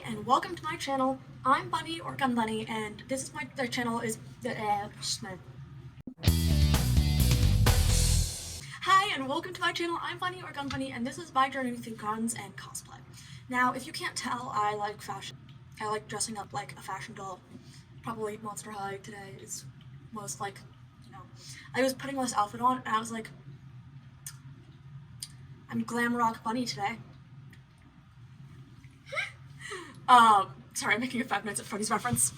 and welcome to my channel. I'm Bunny or GunBunny, and this is my channel is Hi, and welcome to my channel. I'm Bunny or GunBunny, and this is my journey through guns and cosplay. Now, if you can't tell, I like fashion. I like dressing up like a fashion doll. Probably Monster High today is most like, I was putting this outfit on, and I was like, I'm Glam Rock Bunny today. Sorry, I'm making a 5 Nights at Freddy's reference.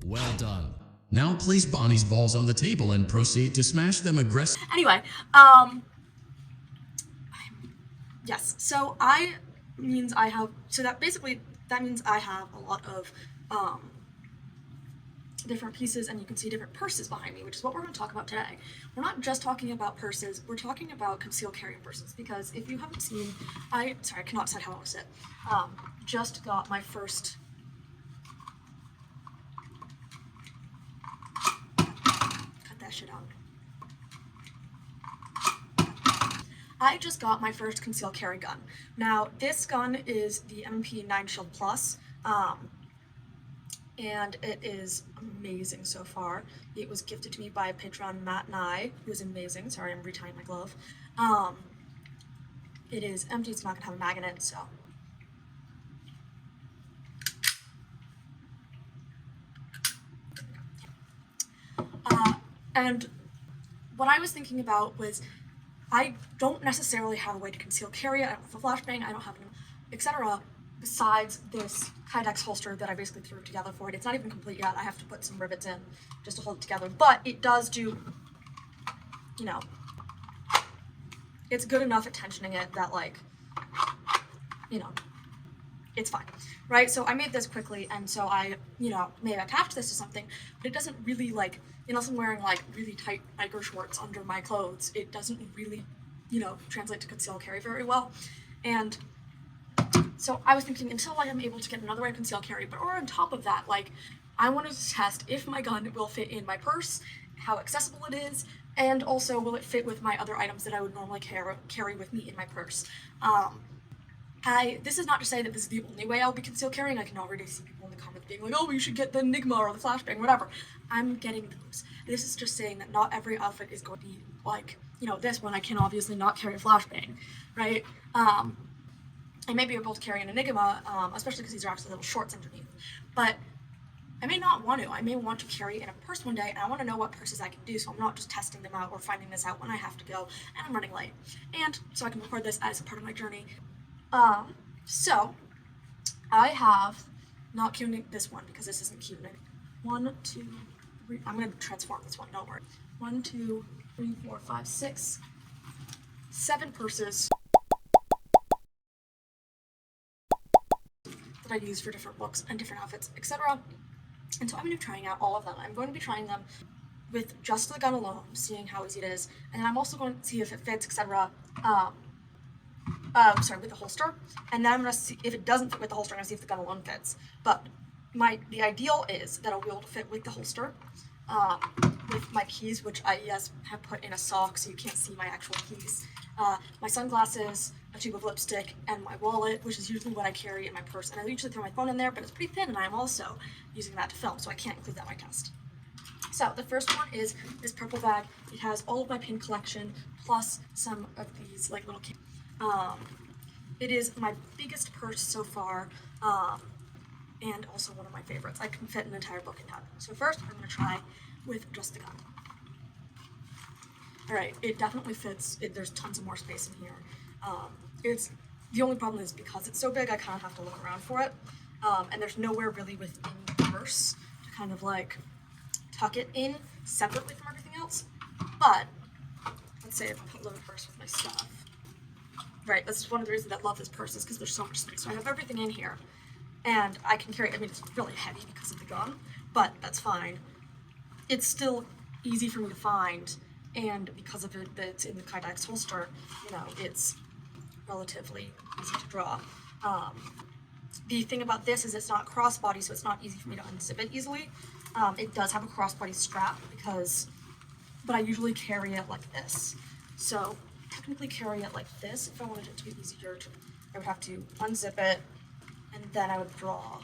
Well done. Now place Bonnie's balls on the table and proceed to smash them aggressively. Anyway, yes, so that means I have a lot of, different pieces, and you can see different purses behind me, which is what we're going to talk about today. We're not just talking about purses, we're talking about concealed carry purses, because if you haven't seen, I cannot decide how I want to sit, just got my first, cut that shit out. I just got my first concealed carry gun. Now, this gun is the M&P 9 Shield Plus, and it is amazing so far. It was gifted to me by Patreon Matt and I, who is amazing. Sorry, I'm retying my glove. It is empty, it's not gonna have a mag in it, so. And what I was thinking about was, I don't necessarily have a way to conceal carry. I don't have a flashbang, I don't have an, etc. Besides this Kydex holster that I basically threw together for it. It's not even complete yet. I have to put some rivets in just to hold it together. But it does do, it's good enough at tensioning it that, like, it's fine, right? So I made this quickly, and so I, may attach this to something, but it doesn't really, like, unless I'm wearing, like, really tight biker shorts under my clothes, it doesn't really, translate to concealed carry very well. And so I was thinking, until I am able to get another way to conceal carry, or on top of that, like, I wanted to test if my gun will fit in my purse, how accessible it is, and also will it fit with my other items that I would normally carry with me in my purse. This is not to say that this is the only way I'll be concealed carrying. I can already see people in the comments being like, oh, you should get the Enigma or the flashbang, whatever. I'm getting those. This is just saying that not every outfit is going to be like, this one I can obviously not carry a flashbang, right? I may be able to carry an Enigma, especially because these are actually little shorts underneath. But I may not want to. I may want to carry in a purse one day, and I want to know what purses I can do, so I'm not just testing them out or finding this out when I have to go, and I'm running late. And so I can record this as a part of my journey. So I have, not counting this one because this isn't cute. 1, 2, 3, I'm going to transform this one, don't worry. 1, 2, 3, 4, 5, 6, 7 purses that I use for different looks and different outfits, etc. And so I'm going to be trying out all of them. I'm going to be trying them with just the gun alone, seeing how easy it is, and then I'm also going to see if it fits, etc. With the holster, and then I'm going to see if it doesn't fit with the holster. I'm going to see if the gun alone fits. But the ideal is that I'll be able to fit with the holster, with my keys, which I have put in a sock so you can't see my actual keys, my sunglasses, a tube of lipstick, and my wallet, which is usually what I carry in my purse. And I usually throw my phone in there, but it's pretty thin, and I'm also using that to film, so I can't include that in my test. So the first one is this purple bag. It has all of my pin collection, plus some of these like little candy. It is my biggest purse so far, and also one of my favorites. I can fit an entire book in that. So first, I'm going to try with just the gun. Alright, it definitely fits. There's tons of more space in here. The only problem is because it's so big, I kind of have to look around for it, and there's nowhere really within the purse to kind of like tuck it in separately from everything else. But let's say if I put a little purse with my stuff. Right, that's one of the reasons I love this purse, is because there's so much space. So I have everything in here, and I can carry, it's really heavy because of the gun, but that's fine. It's still easy for me to find, and because of it, that's in the Kydex holster, it's relatively easy to draw. The thing about this is it's not crossbody, so it's not easy for me to unzip it easily. It does have a crossbody strap, but I usually carry it like this. So technically carry it like this. If I wanted it to be easier, I would have to unzip it and then I would draw,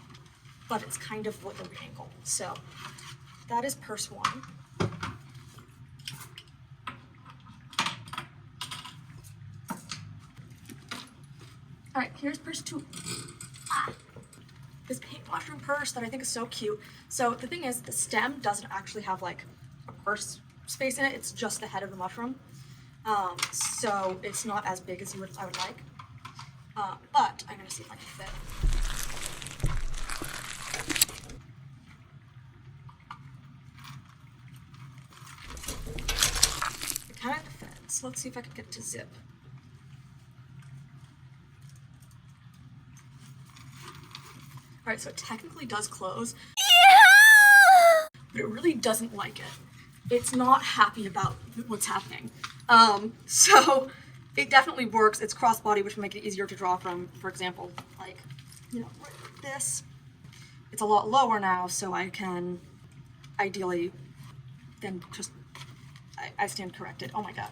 but it's kind of with a angle. So that is purse 1. All right, here's purse 2. This pink mushroom purse that I think is so cute. So the thing is, the stem doesn't actually have like a purse space in it. It's just the head of the mushroom. So it's not as big as I would like. But I'm gonna see if I can fit. It kind of fits. Let's see if I can get it to zip. All right, so it technically does close. Yeah! But it really doesn't like it. It's not happy about what's happening. So it definitely works. It's crossbody, which will make it easier to draw from. For example, like, you know, like this. It's a lot lower now, so I can ideally then just, I stand corrected. Oh my God.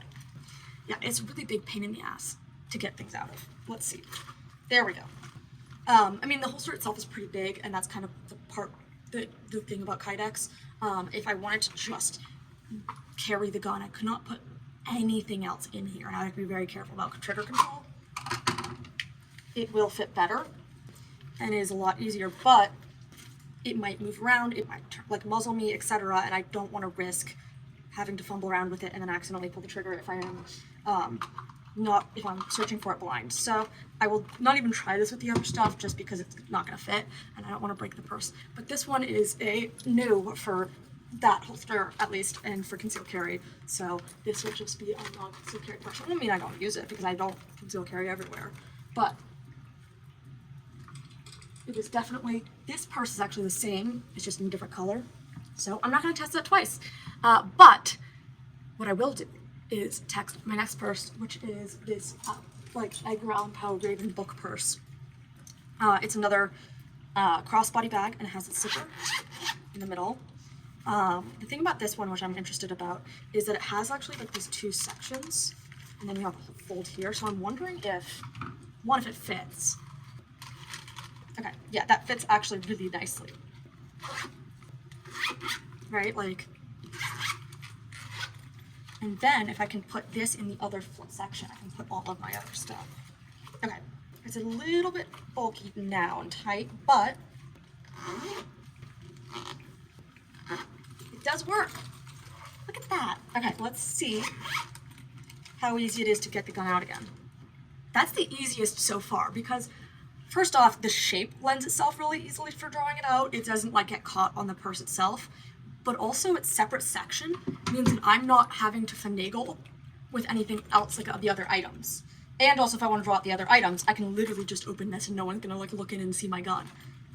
Yeah, it's a really big pain in the ass to get things out of. Let's see. There we go. I mean, the holster itself is pretty big, and that's kind of the thing about Kydex. If I wanted to just carry the gun, I could not put anything else in here, and I have to be very careful about trigger control. It will fit better, and is a lot easier, but it might move around, it might like muzzle me, etc., and I don't want to risk having to fumble around with it and then accidentally pull the trigger if I am if I'm searching for it blind. So I will not even try this with the other stuff just because it's not going to fit and I don't want to break the purse. But this one is a new for that holster, at least, and for concealed carry. So this will just be a non-concealed carry purse. I mean, I don't use it because I don't conceal carry everywhere, but it is definitely, this purse is actually the same, it's just in a different color. So I'm not going to test that twice. But what I will do is text my next purse, which is this like Edgar Allan Poe Raven book purse. It's another crossbody bag, and it has a zipper in the middle. The thing about this one, which I'm interested about, is that it has actually like these 2 sections, and then you have a fold here. So I'm wondering if it fits. Okay, yeah, that fits actually really nicely. Right, like. And then if I can put this in the other section, I can put all of my other stuff. Okay, it's a little bit bulky now and tight, but it does work. Look at that. Okay, let's see how easy it is to get the gun out again. That's the easiest so far because first off, the shape lends itself really easily for drawing it out. It doesn't like get caught on the purse itself. But also its separate section means that I'm not having to finagle with anything else like the other items. And also if I want to draw out the other items, I can literally just open this and no one's gonna like look in and see my gun.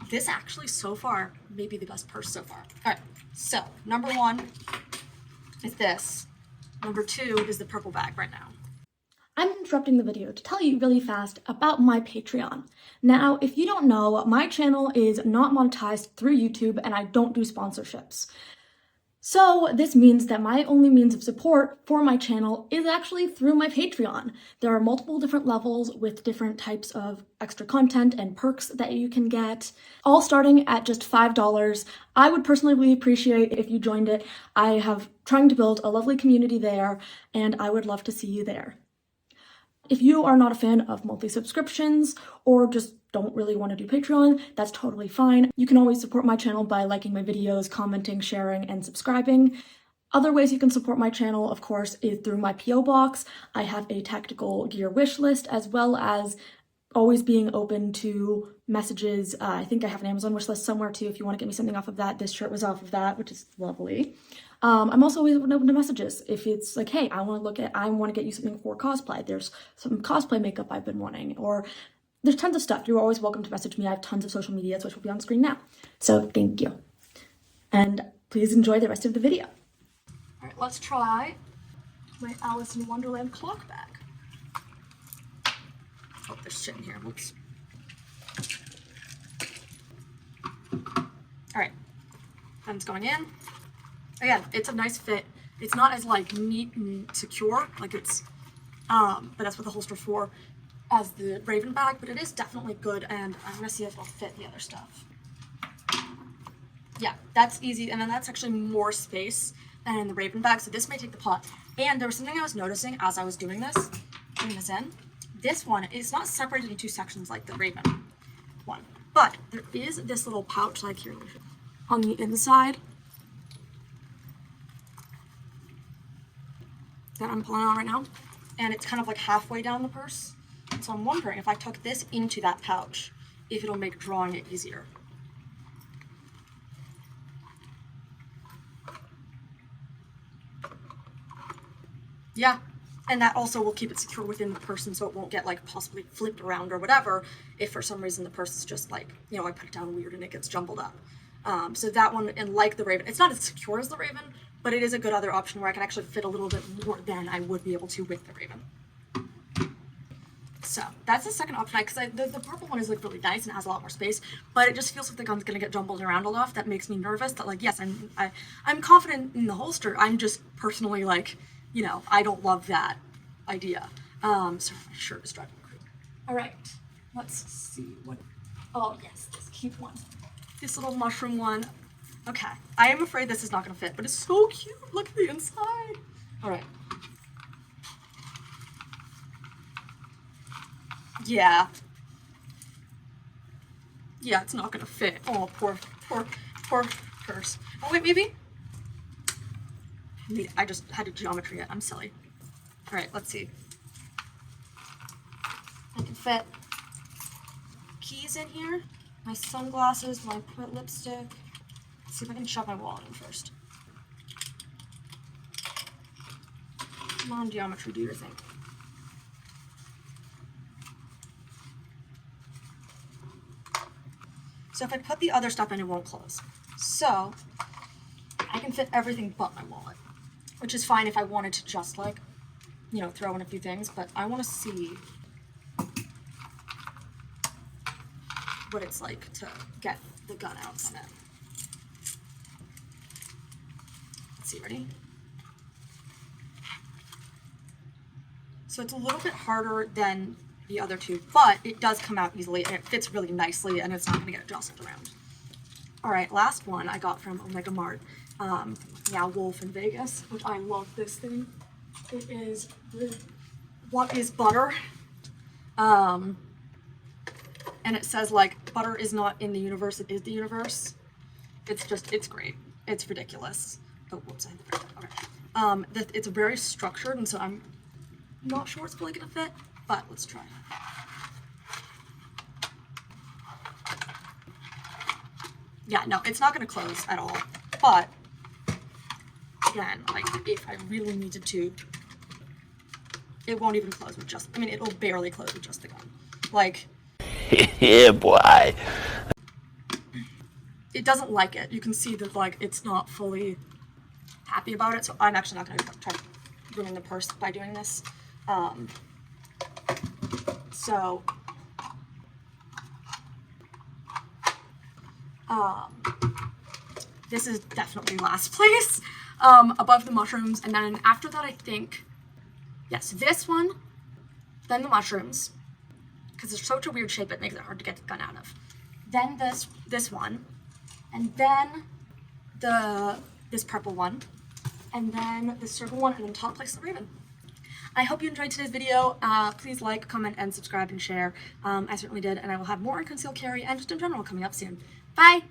This actually so far may be the best purse so far. All right, so number 1 is this. Number 2 is the purple bag right now. I'm interrupting the video to tell you really fast about my Patreon. Now, if you don't know, my channel is not monetized through YouTube and I don't do sponsorships. So this means that my only means of support for my channel is actually through my Patreon. There are multiple different levels with different types of extra content and perks that you can get, all starting at just $5. I would personally really appreciate if you joined it. I have trying to build a lovely community there and I would love to see you there. If you are not a fan of monthly subscriptions or just don't really want to do Patreon, that's totally fine. You can always support my channel by liking my videos, commenting, sharing, and subscribing. Other ways you can support my channel, of course, is through my P.O. box. I have a tactical gear wish list, as well as always being open to messages. I think I have an Amazon wish list somewhere too if you want to get me something off of that. This shirt was off of that, which is lovely. I'm also always open to messages. If it's like, hey, I want to get you something for cosplay. There's some cosplay makeup I've been wanting, or there's tons of stuff. You're always welcome to message me. I have tons of social medias, which will be on screen now. So thank you. And please enjoy the rest of the video. All right, let's try my Alice in Wonderland clock bag. Oh, there's shit in here. Whoops. All right, gun's going in. Again, it's a nice fit. It's not as like neat and secure, like it's, but that's what the holster's for. as the Raven bag, but it is definitely good, and I'm gonna see if it'll fit the other stuff. Yeah, that's easy, and then that's actually more space than in the Raven bag, so this may take the pot. And there was something I was noticing as I was doing this in. This one is not separated into two sections like the Raven one, but there is this little pouch, like here, on the inside that I'm pulling on right now, and it's kind of like halfway down the purse. So I'm wondering if I tuck this into that pouch, if it'll make drawing it easier. Yeah, and that also will keep it secure within the person, so it won't get like possibly flipped around or whatever if for some reason the purse is just like, you know, I put it down weird and it gets jumbled up. So that one, and like the Raven, it's not as secure as the Raven, but it is a good other option where I can actually fit a little bit more than I would be able to with the Raven. So that's the second option, because the purple one is like really nice and has a lot more space, but it just feels like the gun's gonna get jumbled around a lot. That makes me nervous that, like, yes, I'm confident in the holster. I'm just personally like, you know, I don't love that idea. Sorry, my shirt is driving me crazy. All right, let's see what. Oh yes, this cute one, this little mushroom one. Okay, I am afraid this is not gonna fit, but it's so cute. Look at the inside. All right. Yeah. Yeah, it's not gonna fit. Oh, poor purse. Oh wait, maybe? I just had to geometry it. I'm silly. All right, let's see. I can fit keys in here, my sunglasses, my lipstick. Let's see if I can shove my wallet in first. Come on, geometry, do your thing. So if I put the other stuff in, it won't close. So I can fit everything but my wallet, which is fine if I wanted to just like, you know, throw in a few things, but I want to see what it's like to get the gun out from it. Let's see, ready? So it's a little bit harder than the other two, but it does come out easily and it fits really nicely and it's not going to get jostled around. All right, last one I got from Omega Mart. Yeah, Wolf in Vegas, which I love this thing. It is what is butter? And it says like butter is not in the universe, it is the universe. It's great. It's ridiculous. Oh, whoops, I had to break that. Okay. It's very structured, and so I'm not sure it's really gonna fit, but let's try. Yeah, no, it's not gonna close at all, but again, like if I really needed to, it won't even close with just, I mean, it'll barely close with just the gun. Like, yeah, boy. It doesn't like it. You can see that like it's not fully happy about it, so I'm actually not gonna try to ruin the purse by doing this. This is definitely last place, above the mushrooms, and then after that I think, yes, this one, then the mushrooms, because it's such a weird shape it makes it hard to get the gun out of. Then this one, and then this purple one, and then the circle one, and then top place the Raven. I hope you enjoyed today's video. Please like, comment, and subscribe and share. I certainly did, and I will have more on concealed carry and just in general coming up soon. Bye!